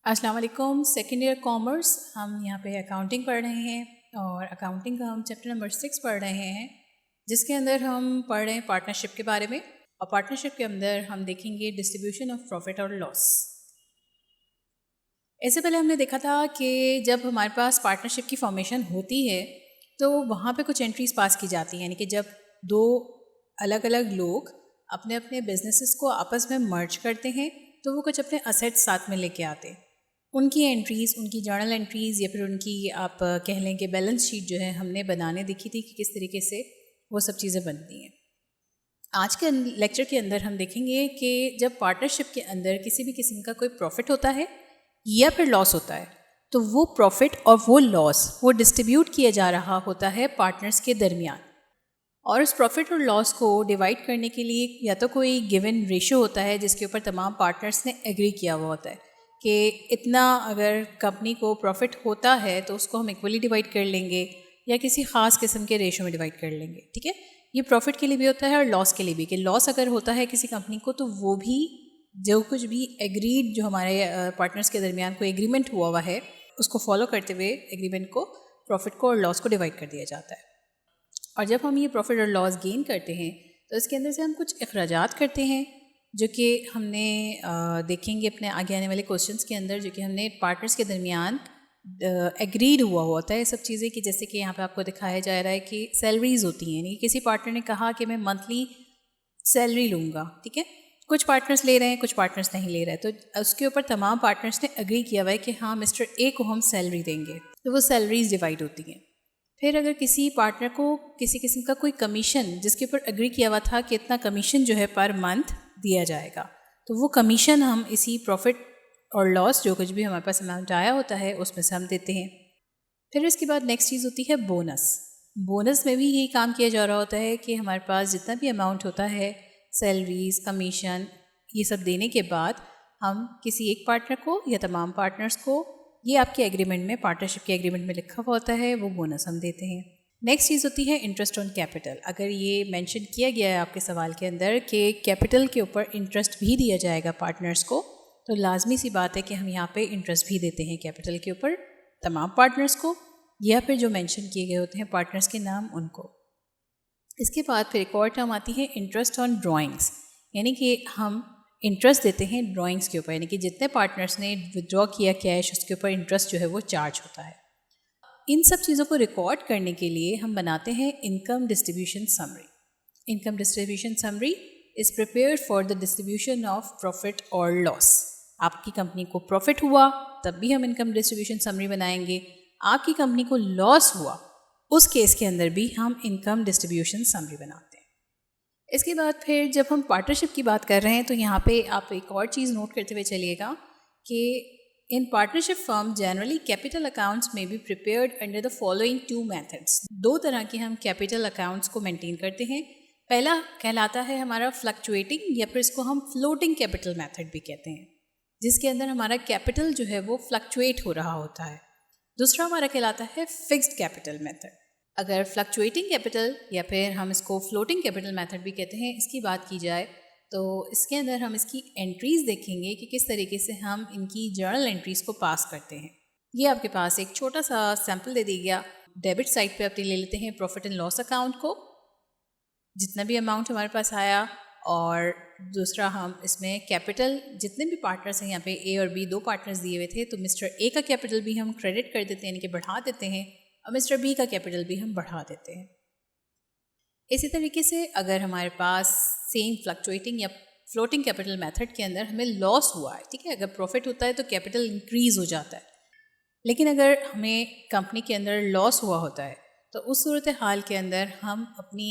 अस्सलाम वालेकुम। Second year commerce, हम यहाँ पे अकाउंटिंग पढ़ रहे हैं और अकाउंटिंग का हम चैप्टर नंबर 6 पढ़ रहे हैं, जिसके अंदर हम पढ़ रहे हैं पार्टनरशिप के बारे में। और पार्टनरशिप के अंदर हम देखेंगे डिस्ट्रीब्यूशन ऑफ प्रॉफिट और लॉस। इससे पहले हमने देखा था कि जब हमारे पास पार्टनरशिप की फॉर्मेशन होती है तो वहाँ पे कुछ एंट्रीज पास की जाती हैं, यानी कि जब दो अलग अलग लोग अपने अपने बिजनेसेस को आपस में मर्ज करते हैं तो वो कुछ अपने असेट्स साथ में लेके आते हैं। उनकी एंट्रीज़, उनकी जर्नल एंट्रीज़ या फिर उनकी आप कह लें कि बैलेंस शीट जो है हमने बनाने देखी थी कि किस तरीके से वो सब चीज़ें बनती हैं। आज के लेक्चर के अंदर हम देखेंगे कि जब पार्टनरशिप के अंदर किसी भी किस्म का कोई प्रॉफिट होता है या फिर लॉस होता है तो वो प्रॉफिट और वो लॉस वो डिस्ट्रीब्यूट किया जा रहा होता है पार्टनर्स के दरमियान। और उस प्रॉफिट और लॉस को डिवाइड करने के लिए या तो कोई गिवन रेशो होता है जिसके ऊपर तमाम पार्टनर्स ने एग्री किया हुआ होता है कि इतना अगर कंपनी को प्रॉफिट होता है तो उसको हम इक्वली डिवाइड कर लेंगे या किसी ख़ास किस्म के रेशो में डिवाइड कर लेंगे। ठीक है, ये प्रॉफिट के लिए भी होता है और लॉस के लिए भी, कि लॉस अगर होता है किसी कंपनी को तो वो भी जो कुछ भी एग्रीड जो हमारे पार्टनर्स के दरमियान कोई एग्रीमेंट हुआ है उसको फॉलो करते हुए एग्रीमेंट को, प्रॉफिट को और लॉस को डिवाइड कर दिया जाता है। और जब हम ये प्रॉफिट और लॉस गेन करते हैं तो इसके अंदर से हम कुछ अखराजात करते हैं जो कि हमने देखेंगे अपने आगे आने वाले क्वेश्चंस के अंदर, जो कि हमने पार्टनर्स के दरमियान एग्रीड हुआ होता है सब चीज़ें। कि जैसे कि यहाँ पे आपको दिखाया जा रहा है कि सैलरीज होती हैं, यानी किसी पार्टनर ने कहा कि मैं मंथली सैलरी लूँगा। ठीक है, कुछ पार्टनर्स ले रहे हैं, कुछ पार्टनर्स नहीं ले रहे हैं, तो उसके ऊपर तमाम पार्टनर्स ने एग्री किया हुआ है कि हाँ मिस्टर ए को हम सैलरी देंगे, तो वो सैलरीज डिवाइड होती हैं। फिर अगर किसी पार्टनर को किसी किस्म का कोई कमीशन जिसके ऊपर एग्री किया हुआ था कि इतना कमीशन जो है पर मंथ दिया जाएगा, तो वो कमीशन हम इसी प्रॉफिट और लॉस जो कुछ भी हमारे पास अमाउंट आया होता है उसमें से हम देते हैं। फिर इसके बाद नेक्स्ट चीज़ होती है बोनस। बोनस में भी यही काम किया जा रहा होता है कि हमारे पास जितना भी अमाउंट होता है, सैलरीज, कमीशन, ये सब देने के बाद हम किसी एक पार्टनर को या तमाम पार्टनर्स को, ये आपके एग्रीमेंट में, पार्टनरशिप के एग्रीमेंट में लिखा हुआ होता है, वो बोनस हम देते हैं। नेक्स्ट चीज़ होती है इंटरेस्ट ऑन कैपिटल। अगर ये मेंशन किया गया है आपके सवाल के अंदर कि कैपिटल के ऊपर इंटरेस्ट भी दिया जाएगा पार्टनर्स को, तो लाजमी सी बात है कि हम यहाँ पे इंटरेस्ट भी देते हैं कैपिटल के ऊपर तमाम पार्टनर्स को, या फिर जो मेंशन किए गए होते हैं पार्टनर्स के नाम उनको। इसके बाद फिर एक और टर्म आती है इंटरेस्ट ऑन ड्राइंग्स, यानी कि हम इंटरेस्ट देते हैं ड्राइंग्स के ऊपर, यानी कि जितने पार्टनर्स ने विड्रॉ किया कैश उसके ऊपर इंटरेस्ट जो है वो चार्ज होता है। इन सब चीज़ों को रिकॉर्ड करने के लिए हम बनाते हैं income distribution summary. Income distribution summary is prepared for the distribution of profit और लॉस। आपकी कंपनी को प्रॉफिट हुआ तब भी हम इनकम डिस्ट्रीब्यूशन समरी बनाएंगे, आपकी कंपनी को लॉस हुआ उस केस के अंदर भी हम इनकम डिस्ट्रीब्यूशन समरी बनाते हैं। इसके बाद फिर जब हम पार्टनरशिप की बात कर रहे हैं तो यहाँ पे आप एक और चीज़ नोट करते हुए चलिएगा कि in partnership firm generally capital accounts में be prepared under the following two methods. दो तरह के हम कैपिटल अकाउंट्स को मेंटेन करते हैं। पहला कहलाता है हमारा फ्लक्चुएटिंग, या फिर इसको हम फ्लोटिंग कैपिटल मेथड भी कहते हैं, जिसके अंदर हमारा कैपिटल जो है वो फ्लक्चुएट हो रहा होता है। दूसरा हमारा कहलाता है फिक्स्ड कैपिटल मेथड। अगर फ्लक्चुएटिंग कैपिटल या फिर हम इसको फ्लोटिंग कैपिटल मेथड भी कहते हैं, इसकी बात की जाए तो इसके अंदर हम इसकी एंट्रीज़ देखेंगे कि किस तरीके से हम इनकी जर्नल एंट्रीज़ को पास करते हैं। ये आपके पास एक छोटा सा सैम्पल दे दिया गया। डेबिट साइड पे अपनी ले लेते हैं प्रॉफिट एंड लॉस अकाउंट को, जितना भी अमाउंट हमारे पास आया, और दूसरा हम इसमें कैपिटल, जितने भी पार्टनर्स हैं यहाँ पे ए और बी दो पार्टनर्स दिए हुए थे, तो मिस्टर ए का कैपिटल भी हम क्रेडिट कर देते हैं, यानी कि बढ़ा देते हैं, और मिस्टर बी का कैपिटल भी हम बढ़ा देते हैं। इसी तरीके से अगर हमारे पास सेम फ्लक्चुएटिंग या फ्लोटिंग कैपिटल मेथड के अंदर हमें लॉस हुआ है, ठीक है, अगर प्रॉफिट होता है तो कैपिटल इंक्रीज हो जाता है, लेकिन अगर हमें कंपनी के अंदर लॉस हुआ होता है तो उस सूरत हाल के अंदर हम अपनी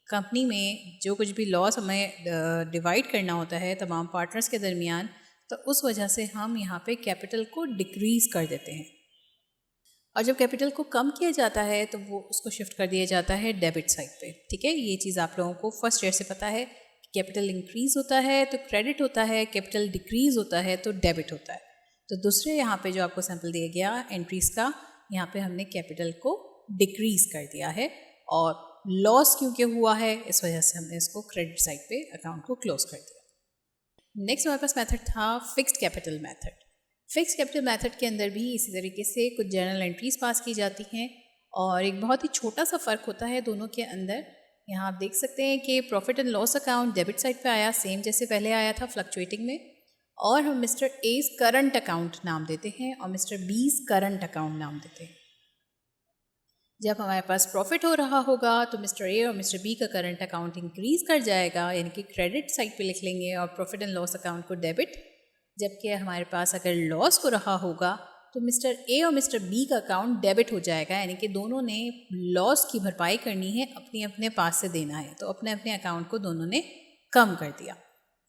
कंपनी में जो कुछ भी लॉस हमें डिवाइड करना होता है तमाम पार्टनर्स के दरमियान, तो उस वजह से हम यहाँ पे कैपिटल को डिक्रीज़ कर देते हैं। और जब कैपिटल को कम किया जाता है तो वो उसको शिफ्ट कर दिया जाता है डेबिट साइड पे। ठीक है, ये चीज़ आप लोगों को फर्स्ट ईयर से पता है कि कैपिटल इंक्रीज़ होता है तो क्रेडिट होता है, कैपिटल डिक्रीज़ होता है तो डेबिट होता है। तो दूसरे यहाँ पे जो आपको सैम्पल दिया गया एंट्रीज़ का, यहाँ पे हमने कैपिटल को डिक्रीज़ कर दिया है, और लॉस क्योंकि हुआ है इस वजह से हमने इसको क्रेडिट साइड पे अकाउंट को क्लोज कर दिया। नेक्स्ट हमारे पास मेथड था fixed capital method. Fix capital method के अंदर भी इसी तरीके से कुछ जर्नल एंट्रीज पास की जाती हैं और एक बहुत ही छोटा सा फ़र्क होता है दोनों के अंदर। यहाँ आप देख सकते हैं कि profit and loss account debit side पे आया, सेम जैसे पहले आया था फ्लक्चुएटिंग में, और हम मिस्टर ए's करंट अकाउंट नाम देते हैं और मिस्टर बी's करंट अकाउंट नाम देते हैं। जब हमारे पास प्रॉफिट हो रहा होगा तो मिस्टर ए और मिस्टर बी का करंट अकाउंट इंक्रीज़ कर जाएगा, यानी कि क्रेडिट साइड पे लिख लेंगे और प्रॉफिट एंड लॉस अकाउंट को डेबिट। जबकि हमारे पास अगर लॉस हो रहा होगा तो मिस्टर ए और मिस्टर बी का अकाउंट डेबिट हो जाएगा, यानी कि दोनों ने लॉस की भरपाई करनी है, अपने अपने पास से देना है, तो अपने अपने अकाउंट को दोनों ने कम कर दिया।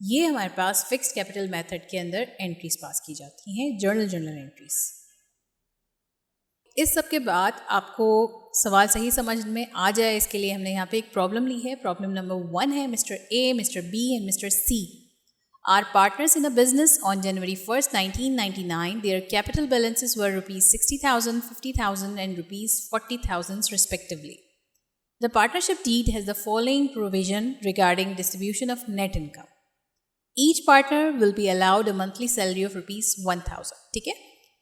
ये हमारे पास फिक्स्ड कैपिटल मेथड के अंदर एंट्रीज पास की जाती हैं, जर्नल एंट्रीज। इस सब के बाद आपको सवाल सही समझ में आ जाए इसके लिए हमने यहाँ पे एक प्रॉब्लम ली है। प्रॉब्लम नंबर 1 है, mister A, mister B and mister C are partners in a business on January 1st, 1999. Their capital balances were rupees 60,000, 50,000 and rupees 40,000 respectively. The partnership deed has the following provision regarding distribution of net income. Each partner will be allowed a monthly salary of rupees 1,000. ठीक है,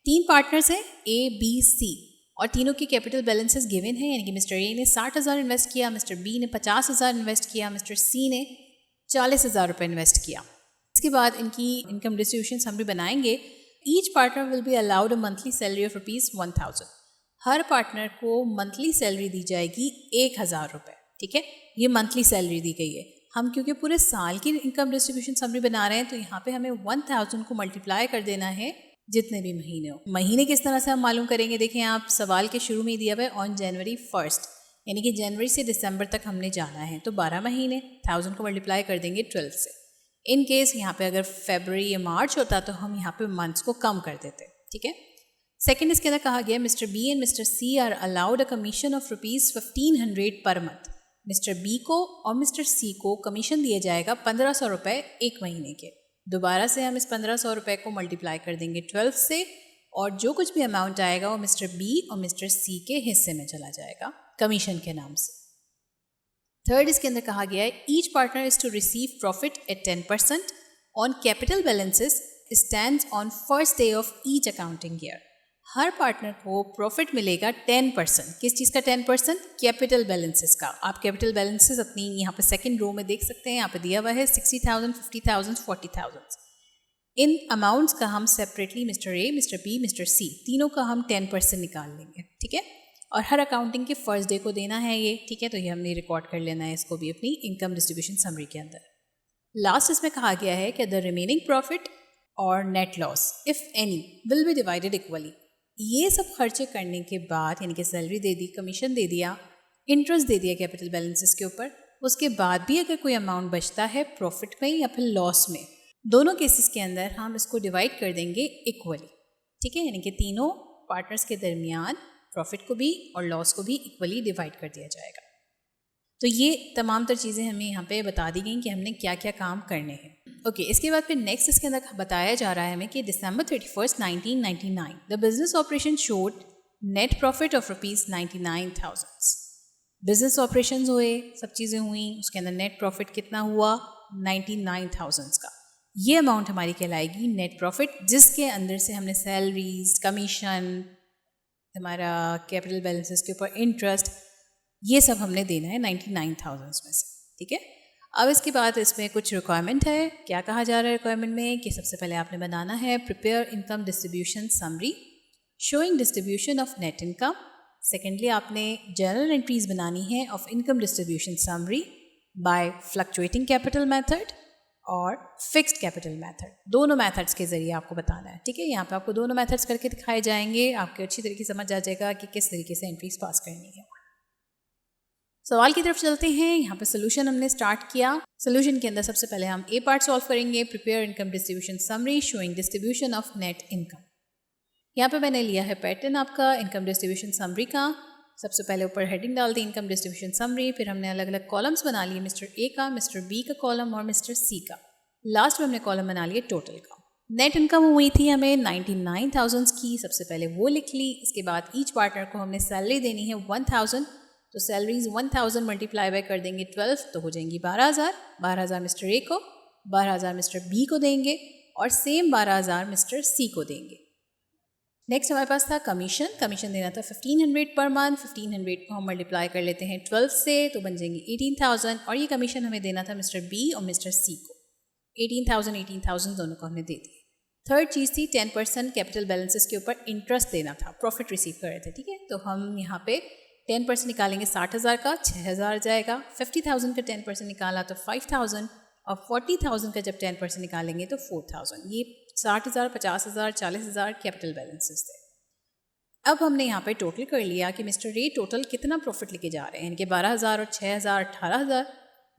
3 partners हैं A, B, C और तीनों की capital balances given है, यानी कि mister A ने 60,000 इन्वेस्ट किया, मिस्टर बी ने 50,000 इन्वेस्ट किया, मिस्टर सी ने 40,000 रुपये इन्वेस्ट किया। इसके बाद इनकी इनकम डिस्ट्रीब्यूशन समरी बनाएंगे। Each partner will be allowed a monthly salary of rupees 1,000। Her partner को मंथली सैलरी दी जाएगी 1,000 रुपये। ठीक है, ये मंथली सैलरी दी गई है। हम क्योंकि पूरे साल की इनकम डिस्ट्रीब्यूशन समरी बना रहे हैं तो यहाँ पे हमें 1,000 को मल्टीप्लाई कर देना है जितने भी महीने हो। महीने किस तरह से हम मालूम करेंगे, देखें आप सवाल के शुरू में दिया हुआ है ऑन जनवरी 1st, यानी कि जनवरी से दिसंबर तक हमने जाना है, तो 12 महीने, 1000 को मल्टीप्लाई कर देंगे 12 से। इन केस यहाँ पे अगर फरवरी या मार्च होता तो हम यहाँ पे मंथ्स को कम कर देते। ठीक है, सेकंड इसके अंदर कहा गया mister B and mister C are allowed a commission of rupees 1,500 per month. Mister B को और मिस्टर सी को कमीशन दिया जाएगा 1,500 रुपये एक महीने के। दोबारा से हम इस 1,500 रुपये को मल्टीप्लाई कर देंगे 12 से और जो कुछ भी अमाउंट आएगा वो मिस्टर बी और मिस्टर सी के हिस्से में चला जाएगा कमीशन के नाम से। थर्ड इसके अंदर कहा गया है each partner is to receive profit at 10% on capital balances stands on first day of each accounting year. हर पार्टनर को प्रॉफिट मिलेगा 10%। किस चीज़ का 10%? कैपिटल बैलेंसेस का। आप कैपिटल बैलेंसेस अपनी यहाँ पे सेकंड रो में देख सकते हैं, यहाँ पे दिया हुआ है 60,000, 50,000, 40,000। इन अमाउंट्स का हम separately mister A, mister B, mister C तीनों का हम 10% निकाल लेंगे। ठीक है, और हर अकाउंटिंग के फर्स्ट डे को देना है ये। ठीक है, तो ये हमने रिकॉर्ड कर लेना है इसको भी अपनी इनकम डिस्ट्रीब्यूशन समरी के अंदर। लास्ट इसमें कहा गया है कि द रिमेनिंग प्रॉफिट और net loss if any will be divided equally. ये सब खर्चे करने के बाद, यानी कि सैलरी दे दी, कमीशन दे दिया, इंटरेस्ट दे दिया कैपिटल बैलेंसेस के ऊपर, उसके बाद भी अगर कोई अमाउंट बचता है प्रॉफिट में या फिर लॉस में, दोनों केसेस के अंदर हम इसको डिवाइड कर देंगे इक्वली। ठीक है, यानी कि तीनों पार्टनर्स के दरमियान प्रॉफिट को भी और लॉस को भी इक्वली डिवाइड कर दिया जाएगा। तो ये तमाम तर चीज़ें हमें यहाँ पे बता दी गई कि हमने क्या क्या काम करने हैं। ओके, इसके बाद फिर नेक्स्ट इसके अंदर बताया जा रहा है हमें कि December 31st, 1999 the business operation showed net profit of rupees 99,000। Business operations हुए, सब चीज़ें हुई, उसके अंदर नेट प्रॉफिट कितना हुआ? 99,000 का। ये अमाउंट हमारी कहलाएगी नेट प्रॉफिट, जिसके अंदर से हमने सैलरीज, कमीशन, हमारा कैपिटल बैलेंसेस के ऊपर इंटरेस्ट, ये सब हमने देना है 99,000 में से। ठीक है, अब इसके बाद इसमें कुछ रिक्वायरमेंट है। क्या कहा जा रहा है रिक्वायरमेंट में कि सबसे पहले आपने बनाना है prepare income distribution summary showing distribution of net income. Secondly आपने जर्नल एंट्रीज बनानी है of income distribution summary by fluctuating capital method और फिक्स्ड कैपिटल मेथड। दोनों मेथड्स के ज़रिए आपको बताना है। ठीक है, यहाँ पे आपको दोनों मेथड्स करके दिखाए जाएंगे, आपके अच्छी तरीके से समझ आ जाएगा कि किस तरीके से एंट्रीज पास करनी है। सवाल की तरफ चलते हैं। यहाँ पे सोल्यूशन हमने स्टार्ट किया। सोल्यूशन के अंदर सबसे पहले हम ए पार्ट सॉल्व करेंगे, prepare income distribution summary showing distribution of net income. यहाँ पे मैंने लिया है पैटर्न आपका इनकम डिस्ट्रीब्यूशन समरी का। सबसे पहले ऊपर हेडिंग डाल दी इनकम डिस्ट्रीब्यूशन समरी, फिर हमने अलग अलग कॉलम्स बना लिए, मिस्टर ए का, मिस्टर बी का कॉलम और मिस्टर सी का। लास्ट में हमने कॉलम बना लिए टोटल का। नेट इनकम हुई थी हमें 99,000 की, सबसे पहले वो लिख ली। इसके बाद ईच पार्टनर को हमने सैलरी देनी है 1,000, तो सैलरीज 1,000 मल्टीप्लाई बाय कर देंगे 12 तो हो जाएंगी 12,000। 12,000 मिस्टर ए को, 12,000 मिस्टर बी को देंगे और सेम 12,000 मिस्टर सी को देंगे। नेक्स्ट हमारे पास था कमीशन देना था 1500 पर मंथ। 1500 को हम मल्टीप्लाई कर लेते हैं 12 से तो बन जाएंगे 18,000, और ये कमीशन हमें देना था मिस्टर बी और मिस्टर सी को। 18,000 दोनों को हमने दे दिए। थर्ड चीज़ थी 10% कैपिटल बैलेंसेस के ऊपर इंटरेस्ट देना था, प्रॉफिट रिसीव कर रहे थे, ठीक है। तो हम यहाँ पे 10% निकालेंगे 60,000 का, 6,000 जाएगा। 50,000 का 10% निकाला तो 5,000, और 40,000 का जब 10% निकालेंगे तो 4,000। ये 60,000, 50,000, 40,000 कैपिटल बैलेंसेस थे। अब हमने यहाँ पे टोटल कर लिया कि मिस्टर ए टोटल कितना प्रॉफिट लेके जा रहे हैं, इनके 12,000 और 6,000 18,000।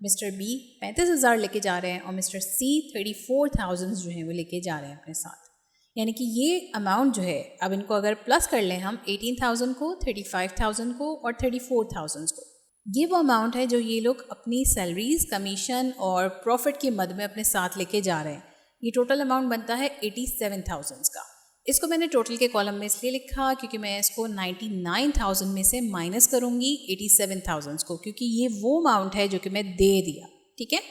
मिस्टर बी 35,000 लेके जा रहे हैं, और मिस्टर सी 34,000 जो है वो लेके जा रहे हैं अपने साथ। यानी कि ये अमाउंट जो है, अब इनको अगर प्लस कर लें हम 18,000 को, 35,000 को और 34,000 को, ये वो अमाउंट है जो ये लोग अपनी सैलरीज, कमीशन और प्रॉफिट की मद में अपने साथ लेके जा रहे हैं। ये टोटल अमाउंट बनता है 87,000 का। इसको मैंने टोटल के कॉलम में इसलिए लिखा क्योंकि मैं इसको 99,000 में से माइनस करूँगी 87,000 को, क्योंकि ये वो अमाउंट है जो कि मैं दे दिया, ठीक है।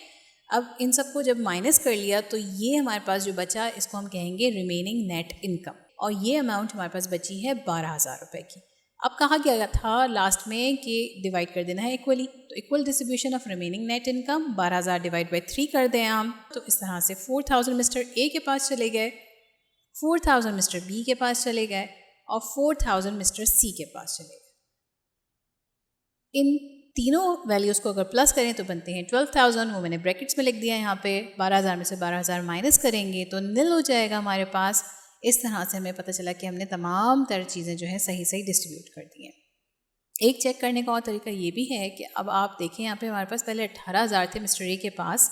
अब इन सबको जब माइनस कर लिया तो ये हमारे पास जो बचा, इसको हम कहेंगे रिमेनिंग नेट इनकम, और ये अमाउंट हमारे पास बची है 12,000 रुपये की। अब कहा गया था लास्ट में कि डिवाइड कर देना है इक्वली, तो equal distribution of remaining net income 12,000 divide by 3 कर दें हम, तो इस तरह से 4,000 मिस्टर ए के पास चले गए, 4,000 मिस्टर बी के पास चले गए, और 4,000 मिस्टर सी के पास चले गए। इन तीनों वैल्यूज़ को अगर प्लस करें तो बनते हैं 12,000, वो मैंने ब्रैकेट्स में लिख दिया है यहाँ पे। 12,000 में से 12,000 माइनस करेंगे तो निल हो जाएगा हमारे पास। इस तरह से हमें पता चला कि हमने तमाम तरह चीज़ें जो है सही सही डिस्ट्रीब्यूट कर दी हैं। एक चेक करने का और तरीका ये भी है कि अब आप देखें यहाँ पे हमारे पास पहले 18,000 थे मिस्टर ए के पास।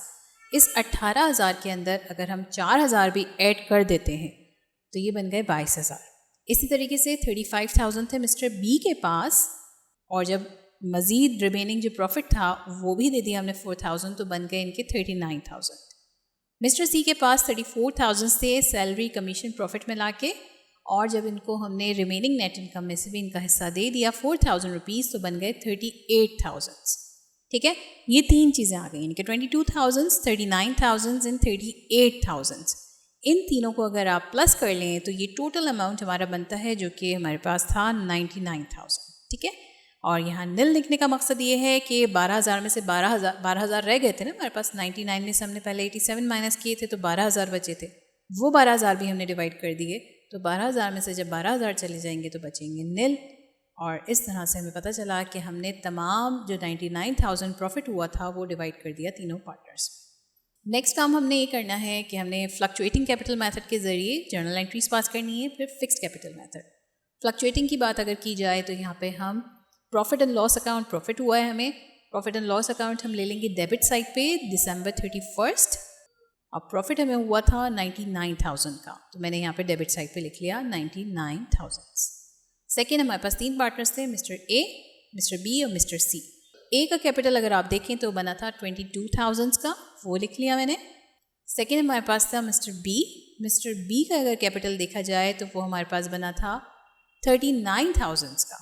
इस 18,000 के अंदर अगर हम 4,000 भी ऐड कर देते हैं तो ये बन गए 22,000। इसी तरीके से 35,000 थे मिस्टर बी के पास, और जब मज़ीद रिमेनिंग जो प्रॉफिट था वो भी दे दिया हमने 4,000, तो बन गए इनके 39,000। मिस्टर सी के पास 34,000 से सैलरी, कमीशन, प्रॉफिट में ला के, और जब इनको हमने रिमेनिंग नेट इनकम में से भी इनका हिस्सा दे दिया 4,000 रुपीज़, तो बन गए 38,000। ठीक है, ये तीन चीज़ें आ गई, इनके 22,000, 39,000 एंड 38,000। इन तीनों को अगर आप प्लस कर लें तो ये टोटल अमाउंट हमारा बनता है जो कि हमारे पास था 99,000। ठीक है, और यहाँ निल लिखने का मकसद ये है कि 12,000 में से 12,000 रह गए थे ना हमारे पास। 99 में से हमने पहले 87 माइनस किए थे तो 12,000 बचे थे, वो 12,000 भी हमने डिवाइड कर दिए, तो 12,000 में से जब 12,000 चले जाएंगे तो बचेंगे निल। और इस तरह से हमें पता चला कि हमने तमाम जो 99,000 प्रॉफिट हुआ था वो डिवाइड कर दिया तीनों पार्टनर्स। नेक्स्ट काम हमने ये करना है कि हमने फ्लक्चुएटिंग कैपिटल मेथड के ज़रिए जर्नल एंट्रीज पास करनी है, फिर फिक्स्ड कैपिटल मेथड। फ्लक्चुएटिंग की बात अगर की जाए तो यहाँ पे हम profit and loss account, profit हुआ है हमें, प्रॉफिट एंड लॉस अकाउंट हम ले लेंगे डेबिट साइड पे December 31st, और प्रॉफिट हमें हुआ था 99,000 का, तो मैंने यहाँ पे डेबिट साइड पे लिख लिया 99,000। सेकेंड, हमारे पास तीन पार्टनर्स थे, मिस्टर ए, मिस्टर बी और मिस्टर सी। ए का कैपिटल अगर आप देखें तो बना था 22,000 का, वो लिख लिया मैंने। सेकेंड हमारे पास था मिस्टर बी। मिस्टर बी का अगर कैपिटल देखा जाए तो वो हमारे पास बना था 39,000 का,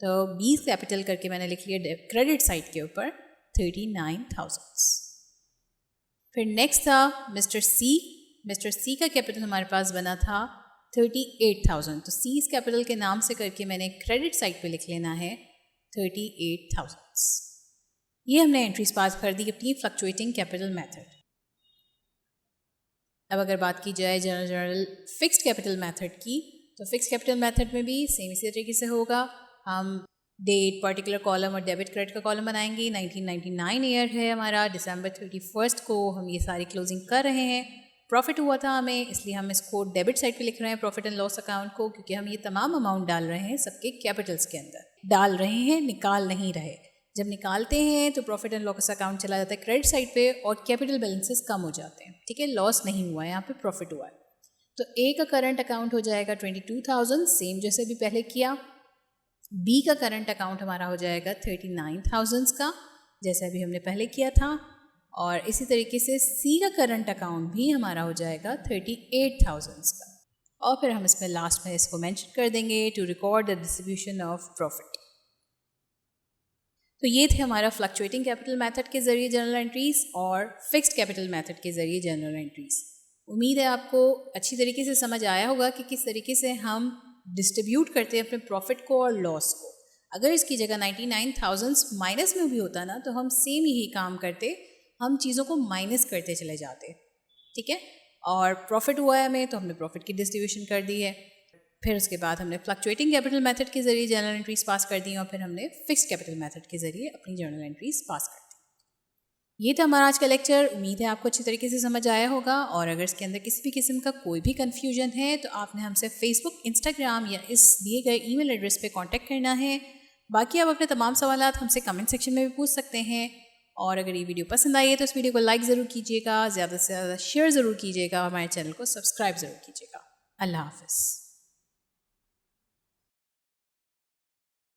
तो 20 कैपिटल करके मैंने लिख लिया क्रेडिट साइड के ऊपर 39,000। फिर नेक्स्ट था मिस्टर सी। मिस्टर सी का कैपिटल हमारे पास बना था 38,000, तो सी इस कैपिटल के नाम से करके मैंने क्रेडिट साइड पे लिख लेना है 38,000। ये हमने एंट्रीज पास कर दी अपनी फ्लक्चुएटिंग कैपिटल मेथड। अब अगर बात की जाए जनरल फिक्स्ड कैपिटल मेथड की, तो फिक्स्ड कैपिटल मेथड में भी सेम इसी तरीके से होगा। हम डेट, पर्टिकुलर कॉलम और डेबिट क्रेडिट का कॉलम बनाएंगे। 1999 ईयर है हमारा, December 31st को हम ये सारी क्लोजिंग कर रहे हैं। प्रॉफिट हुआ था हमें, इसलिए हम इसको डेबिट साइड पे लिख रहे हैं प्रॉफिट एंड लॉस अकाउंट को, क्योंकि हम ये तमाम अमाउंट डाल रहे हैं सबके कैपिटल्स के अंदर डाल रहे हैं, निकाल नहीं रहे। जब निकालते हैं तो प्रॉफिट एंड लॉस अकाउंट चला जाता है क्रेडिट साइड पे और कैपिटल बैलेंसेस कम हो जाते हैं। ठीक है, लॉस नहीं हुआ है, यहाँ पे प्रॉफिट हुआ है। तो ए का करंट अकाउंट हो जाएगा 22,000, सेम जैसे भी पहले किया। बी का करंट अकाउंट हमारा हो जाएगा 39,000 का, जैसे अभी हमने पहले किया था। और इसी तरीके से सी का करंट अकाउंट भी हमारा हो जाएगा 38,000 का। और फिर हम इसमें लास्ट में इसको मेंशन कर देंगे to record the distribution of profit. तो ये थे हमारा फ्लक्चुएटिंग कैपिटल मेथड के ज़रिए जनरल एंट्रीज और फिक्स्ड कैपिटल मेथड के ज़रिए जनरल एंट्रीज। उम्मीद है आपको अच्छी तरीके से समझ आया होगा कि किस तरीके से हम डिस्ट्रीब्यूट करते हैं अपने प्रॉफिट को और लॉस को। अगर इसकी जगह 99,000 माइनस में भी होता ना तो हम सेम यही काम करते, हम चीज़ों को माइनस करते चले जाते, ठीक है। और प्रॉफिट हुआ है हमें तो हमने प्रॉफिट की डिस्ट्रीब्यूशन कर दी है। फिर उसके बाद हमने फ्लक्चुएटिंग कैपिटल मेथड के ज़रिए जर्नल एंट्रीज पास कर दी और फिर हमने फिक्स्ड कैपिटल मेथड के ज़रिए अपनी जर्नल एंट्रीज पास कर दी। ये था हमारा आज का लेक्चर। उम्मीद है आपको अच्छी तरीके से समझ आया होगा, और अगर इसके अंदर किसी भी किस्म का कोई भी कन्फ्यूजन है तो आपने हमसे फेसबुक, इंस्टाग्राम या इस दिए गए ईमेल एड्रेस पे कांटेक्ट करना है। बाकी आप अपने तमाम सवालात हमसे कमेंट सेक्शन में भी पूछ सकते हैं। और अगर ये वीडियो पसंद आई है तो इस वीडियो को लाइक ज़रूर कीजिएगा, ज़्यादा से ज़्यादा शेयर ज़रूर कीजिएगा, हमारे चैनल को सब्सक्राइब ज़रूर कीजिएगा। अल्लाह हाफ़िज़।